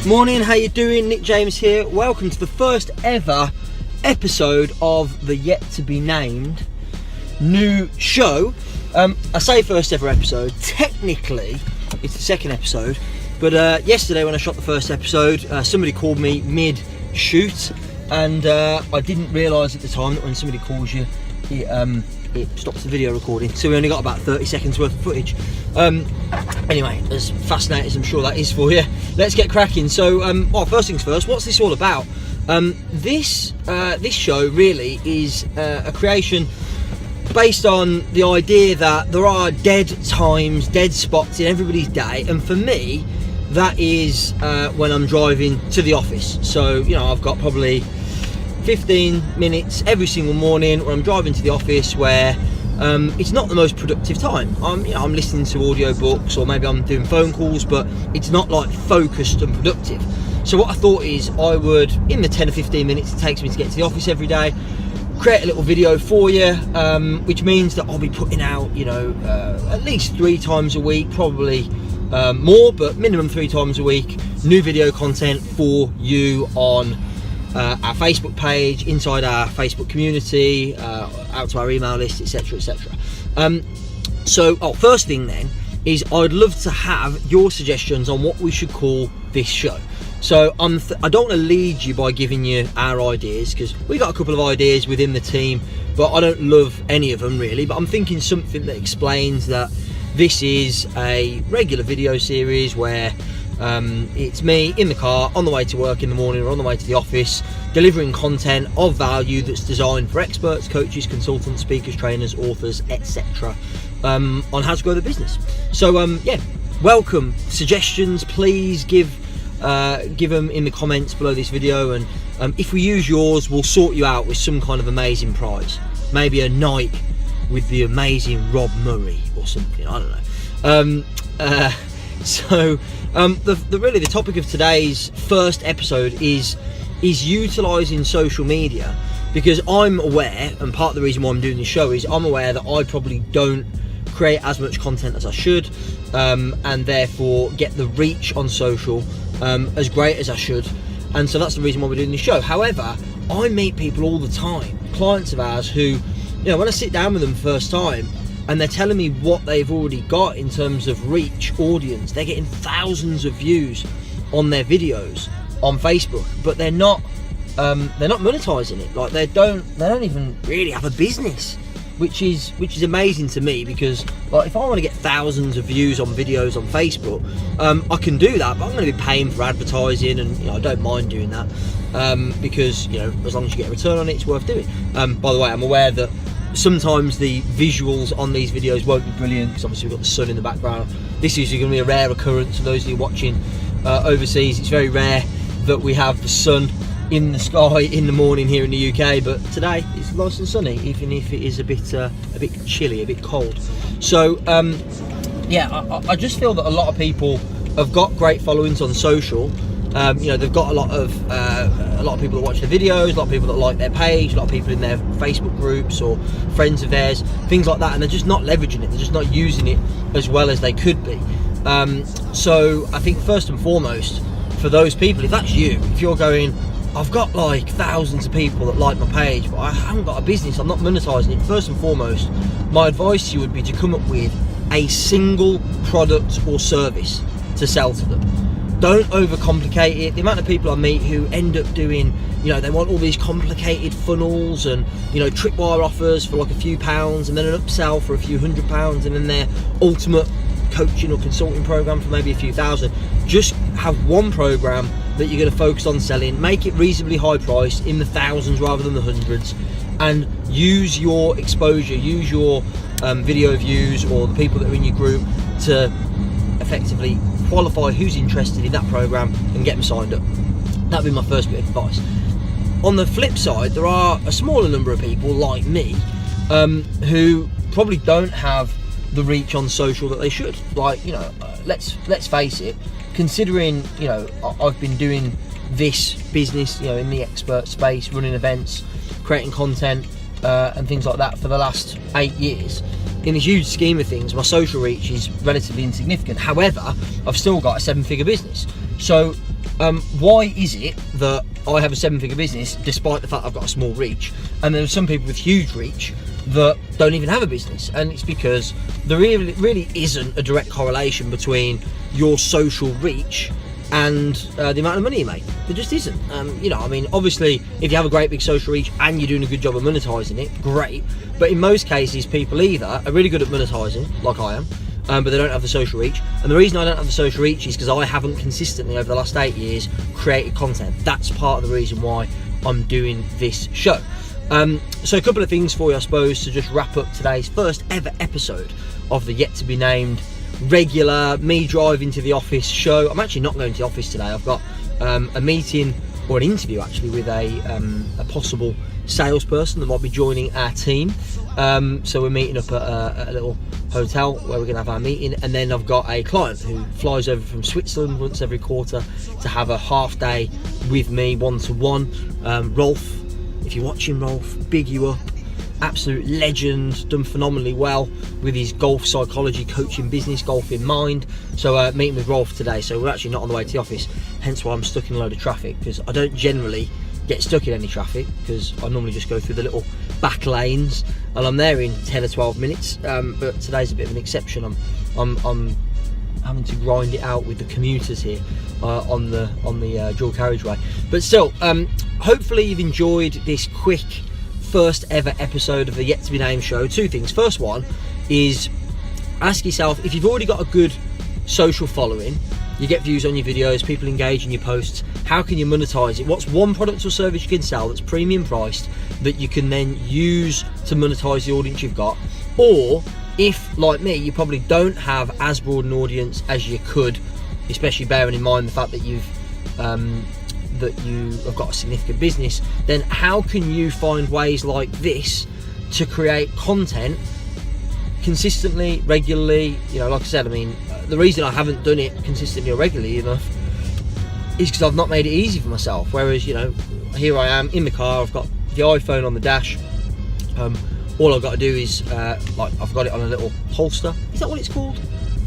Morning, how you doing? Nick James here. Welcome to the first ever episode of the yet to be named new show. I say first ever episode, technically it's the second episode, but yesterday when I shot the first episode, somebody called me mid-shoot, and I didn't realise at the time that when somebody calls you, it stops the video recording, so we only got about 30 seconds worth of footage. Anyway, as fascinating as I'm sure that is for you, let's get cracking. So, well, first things first, what's this all about? This show really is a creation based on the idea that there are dead times, dead spots in everybody's day, and for me, that is when I'm driving to the office. So, you know, I've got probably 15 minutes every single morning when I'm driving to the office where it's not the most productive time. I'm listening to audiobooks, or maybe I'm doing phone calls, but it's not like focused and productive. So what I thought is I would, in the 10 or 15 minutes it takes me to get to the office every day, create a little video for you, which means that I'll be putting out, you know, at least 3 times a week, probably more, but minimum 3 times a week, new video content for you on our Facebook page, inside our Facebook community, out to our email list, etc, etc. So first thing then is I'd love to have your suggestions on what we should call this show. So I don't want to lead you by giving you our ideas, because we got a couple of ideas within the team, but I don't love any of them really. But I'm thinking something that explains that this is a regular video series where it's me in the car on the way to work in the morning or on the way to the office, delivering content of value that's designed for experts, coaches, consultants, speakers, trainers, authors, etc. On how to grow the business. So yeah, welcome suggestions. Please give them in the comments below this video, and if we use yours, we'll sort you out with some kind of amazing prize, maybe a night with the amazing Rob Murray or something, I don't know. So really the topic of today's first episode is utilising social media, because I'm aware, and part of the reason why I'm doing this show is I'm aware that I probably don't create as much content as I should, and therefore get the reach on social as great as I should, and so that's the reason why we're doing this show. However, I meet people all the time, clients of ours who, you know, when I sit down with them first time and they're telling me what they've already got in terms of reach, audience, they're getting thousands of views on their videos on Facebook, but they're not monetizing it. Like they don't even really have a business, which is amazing to me, because like if I want to get thousands of views on videos on Facebook, I can do that, but I'm going to be paying for advertising, and you know, I don't mind doing that, because you know, as long as you get a return on it, it's worth doing. By the way, I'm aware that sometimes the visuals on these videos won't be brilliant, because obviously we've got the sun in the background. This is going to be a rare occurrence for those of you watching overseas. It's very rare that we have the sun in the sky in the morning here in the UK, but today it's nice and sunny, even if it is a bit chilly, a bit cold. So yeah, I just feel that a lot of people have got great followings on social. You know, they've got a lot of people that watch their videos, a lot of people that like their page, a lot of people in their Facebook groups or friends of theirs, things like that, and they're just not leveraging it, they're just not using it as well as they could be. So I think first and foremost, for those people, if that's you, if you're going, I've got like thousands of people that like my page, but I haven't got a business, I'm not monetizing it, first and foremost, my advice to you would be to come up with a single product or service to sell to them. Don't overcomplicate it. The amount of people I meet who end up doing, you know, they want all these complicated funnels and, you know, tripwire offers for like a few pounds, and then an upsell for a few £100s, and then their ultimate coaching or consulting program for maybe a few thousand. Just have one program that you're going to focus on selling, make it reasonably high priced, in the thousands rather than the hundreds, and use your exposure, use your video views or the people that are in your group to effectively qualify who's interested in that program and get them signed up. That'd be my first bit of advice. On the flip side, there are a smaller number of people like me who probably don't have the reach on social that they should. Like, you know, let's face it, considering, you know, I've been doing this business, you know, in the expert space, running events, creating content and things like that for the last 8 years. In the huge scheme of things, my social reach is relatively insignificant. However, I've still got a 7-figure business. So why is it that I have a 7-figure business despite the fact I've got a small reach, and there are some people with huge reach that don't even have a business? And it's because there really isn't a direct correlation between your social reach and the amount of money you make. There just isn't. You know, I mean, obviously, if you have a great big social reach and you're doing a good job of monetizing it, great. But in most cases, people either are really good at monetizing, like I am, but they don't have the social reach. And the reason I don't have the social reach is because I haven't consistently over the last 8 years created content. That's part of the reason why I'm doing this show. So a couple of things for you, I suppose, to just wrap up today's first ever episode of the yet to be named regular me driving to the office show. I'm actually not going to the office today. I've got a meeting, or an interview actually, with a possible salesperson that might be joining our team. So we're meeting up at a little hotel where we're going to have our meeting, and then I've got a client who flies over from Switzerland once every quarter to have a half day with me, one-to-one. Rolf, if you're watching, Rolf, big you up. Absolute legend, done phenomenally well with his golf psychology coaching business, Golf in Mind. So meeting with Rolf today. So we're actually not on the way to the office, hence why I'm stuck in a load of traffic, because I don't generally get stuck in any traffic, because I normally just go through the little back lanes and I'm there in 10 or 12 minutes. But today's a bit of an exception. I'm having to grind it out with the commuters here on the dual carriageway. But still, hopefully you've enjoyed this quick first ever episode of the Yet to Be Named show. Two things. First one is, ask yourself, if you've already got a good social following, you get views on your videos, people engage in your posts, how can you monetize it? What's one product or service you can sell that's premium priced that you can then use to monetize the audience you've got? Or if, like me, you probably don't have as broad an audience as you could, especially bearing in mind the fact that you have got a significant business, then how can you find ways like this to create content consistently, regularly? You know, like I said, I mean, the reason I haven't done it consistently or regularly enough is because I've not made it easy for myself. Whereas, you know, here I am in the car, I've got the iPhone on the dash. All I've got to do is, like, I've got it on a little holster. Is that what it's called?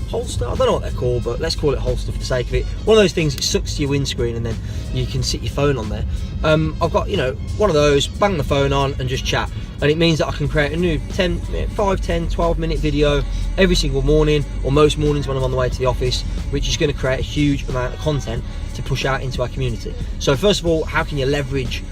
Holster? I don't know what they're called, but let's call it holster for the sake of it. One of those things that sucks to your windscreen and then you can sit your phone on there. I've got, you know, one of those, bang the phone on and just chat. And it means that I can create a new 5, 10, 12 minute video every single morning, or most mornings when I'm on the way to the office, which is going to create a huge amount of content to push out into our community. So first of all, how can you leverage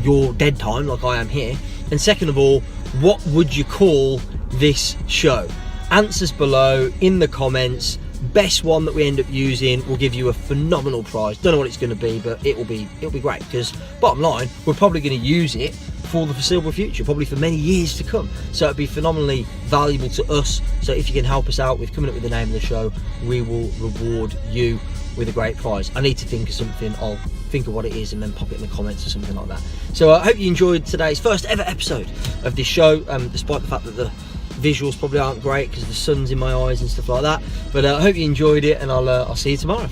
your dead time like I am here? And second of all, what would you call this show? Answers below in the comments. Best one that we end up using will give you a phenomenal prize. Don't know what it's going to be, but it'll be great, because bottom line, we're probably going to use it for the foreseeable future, probably for many years to come. So it'd be phenomenally valuable to us. So if you can help us out with coming up with the name of the show, we will reward you with a great prize. I need to think of something. I'll think of what it is and then pop it in the comments or something like that. So I hope you enjoyed today's first ever episode of this show, despite the fact that the visuals probably aren't great because the sun's in my eyes and stuff like that. But I hope you enjoyed it, and I'll see you tomorrow.